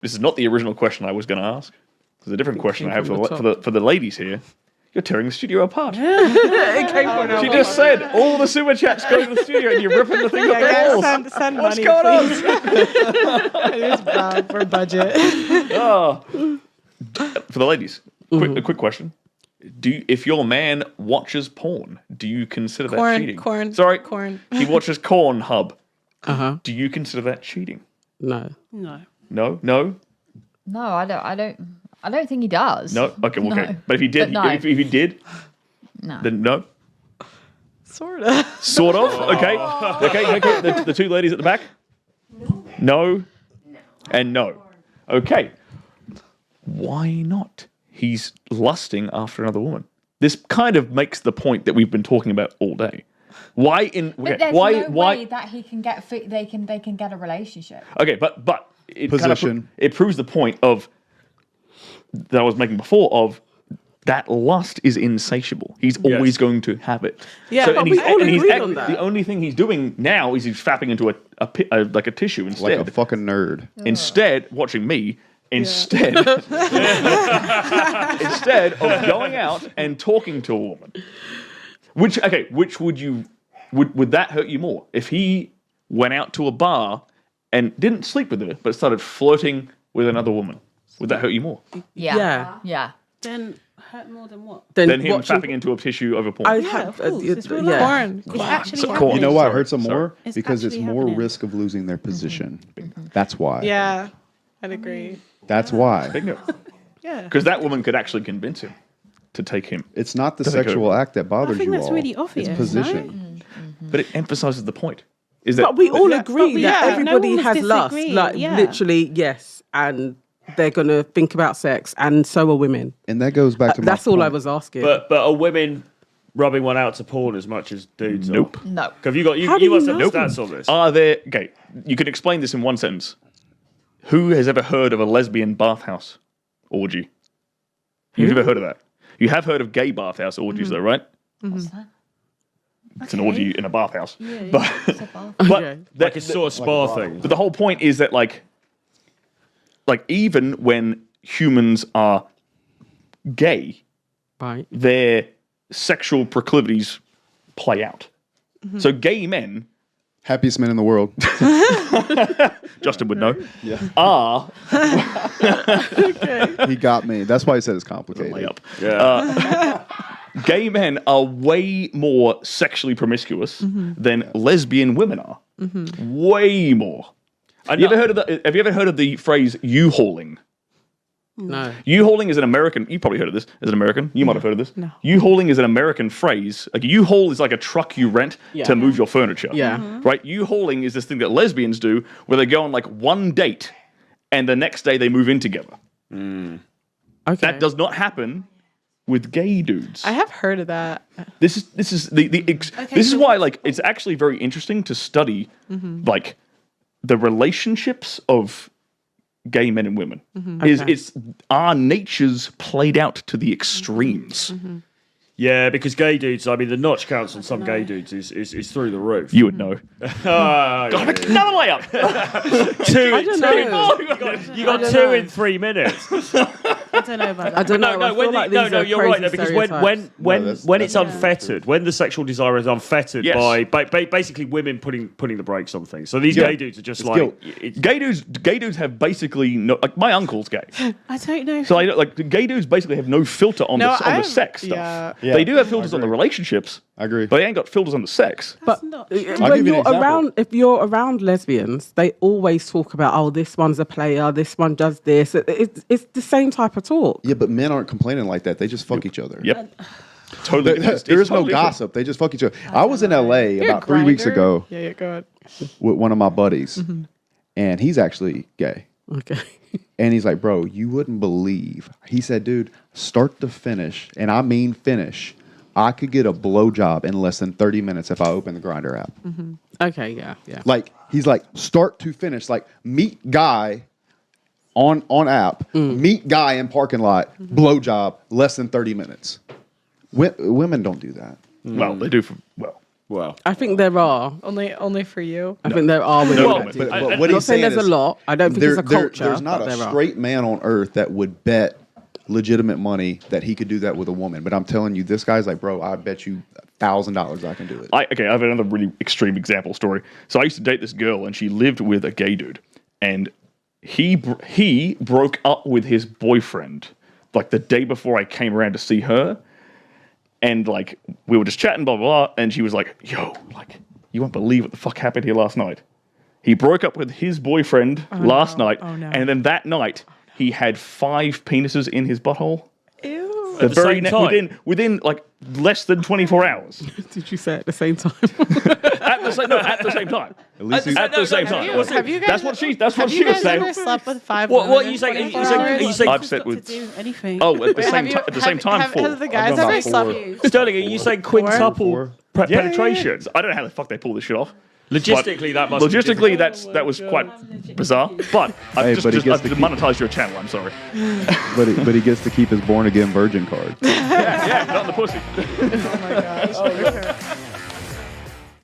This is not the original question I was going to ask. There's a different question I have for the ladies here. You're tearing the studio apart. She just said all the super chats go to the studio and you're ripping the thing up the walls. Send What's money, going on? It is bad for budget. For the ladies, a quick question. If your man watches porn, do you consider that cheating? Corn. He watches Cornhub. Do you consider that cheating? No. No, I don't think he does. No. Okay. Well, okay. But if he did, if he did, then no. Sort of. Okay. Okay. The two ladies at the back. No. And no. Okay. Why not? He's lusting after another woman. This kind of makes the point that we've been talking about all day. Why in? Okay, But there's why? no way that he can get they can get a relationship. Okay, but it Position. It proves the point of that I was making before of that lust is insatiable. He's always going to have it. Yeah, but we all agree on that. The only thing he's doing now is he's fapping into a tissue instead. Like a fucking nerd. Instead, watching me. Instead of going out and talking to a woman, which would that hurt you more if he went out to a bar and didn't sleep with her but started flirting with another woman? Would that hurt you more? Yeah. Then hurt more than what? Than him fapping into a tissue over porn. It's real Corn. It's actually Corn. happening. You know why it hurts them more? It's Because it's actually more happening. risk of losing their position. That's why. Yeah, I'd agree. That's why. Bingo. Yeah. Because that woman could actually convince him to take him. It's not the Does it go- sexual act that bothers I think you that's all. really obvious, It's position. But it emphasizes the point. Is that But we all agree but that yeah, everybody no one was has lust. disagreeing, Like, yeah. literally, yes. And they're going to think about sex, and so are women. And that goes back to That's my all point. I was asking. But are women rubbing one out to porn as much as dudes? Nope. No. Have you got How do you must you have know? stats on this. Are there? Okay, you can explain this in one sentence. Who has ever heard of a lesbian bathhouse orgy? You've never heard of that. You have heard of gay bathhouse orgies, though, right? What's that? It's an orgy in a bathhouse. But Okay. Like a sort of spa thing. But the whole point is that like even when humans are gay, Right. their sexual proclivities play out. So gay men, Happiest man in the world. Justin would know, Yeah. are He got me. That's why he said it's complicated. layup. Yeah. Gay men are way more sexually promiscuous than lesbian women are. Way more. Have you ever heard of the phrase U-hauling? No. U-hauling is an American. You probably heard of this as an American. You might have heard of this. No. U-hauling is an American phrase. Like a U-haul is like a truck you rent to move your furniture. Yeah. Right. U-hauling is this thing that lesbians do, where they go on like one date, and the next day they move in together. Okay. That does not happen with gay dudes. I have heard of that. This is this is why like it's actually very interesting to study like the relationships of gay men and women. It's our natures played out to the extremes. Yeah, because gay dudes, I mean, the notch counts on some gay dudes is through the roof. You would know. Another layup. You got 2 in 3 minutes. I don't know about that. I don't know. No, I feel like these are you're right. crazy No, because stereotypes. when it's unfettered, when the sexual desire is unfettered Yes. by basically women putting the brakes on things. So these Yeah. gay dudes are just It's like guilt. Gay dudes have basically no. Like my uncle's gay, I don't know. so like the gay dudes basically have no filter on the sex stuff. Yeah. They do have filters on the relationships. I agree. But they ain't got filters on the sex. But not I'll give when you you're an example. around, if you're around lesbians, they always talk about, oh, this one's a player, this one does this. It's the same type of talk. Yeah, but men aren't complaining like that. They just fuck each other. Yep. Totally. There is no gossip. They just fuck each other. I was in LA about 3 weeks ago Yeah, go ahead. with one of my buddies, and he's actually gay. Okay. And he's like, bro, you wouldn't believe. He said, dude, start to finish, and I mean finish, I could get a blowjob in less than 30 minutes if I open the Grindr app. Okay, yeah. Like, he's like, start to finish. Like, meet guy on app, meet guy in parking lot, blowjob, less than 30 minutes. Women don't do that. Well, they do. Well, I think there are. Only for you. I think there are women No, that but- do. But, I- but I'm what I'm not he's saying saying there's is a lot. I don't think there's a culture. there's not but a there are. straight man on earth that would bet legitimate money that he could do that with a woman. But I'm telling you, this guy's like, bro, I bet you $1,000 I can do it. I have another really extreme example story. So I used to date this girl, and she lived with a gay dude, and he broke up with his boyfriend like the day before I came around to see her, and like we were just chatting, blah blah blah, and she was like, "Yo, like you won't believe what the fuck happened here last night." He broke up with his boyfriend last night, and then that night he had 5 penises in his butthole. Ew. At the same time? Within like less than 24 hours. Did you say at the same time? At the same time. At least he's, At the same time. Have you guys? That's what she Have you was guys saying. ever slept with 5 What women are you in saying? 24 Are you hours? saying I've slept with. To do anything. Oh, at the Have same you- time. At the same time, have 4. the guys I've done ever about slept? Sterling, are you saying quintuple penetration? I don't know how the fuck they pull this shit off. Logistically, that must. Logistically, that was quite bizarre. But Hey, I've but he just gets to keep- monetized your channel. I'm sorry. but he gets to keep his born again virgin card. Yeah, not in the pussy. Oh my gosh.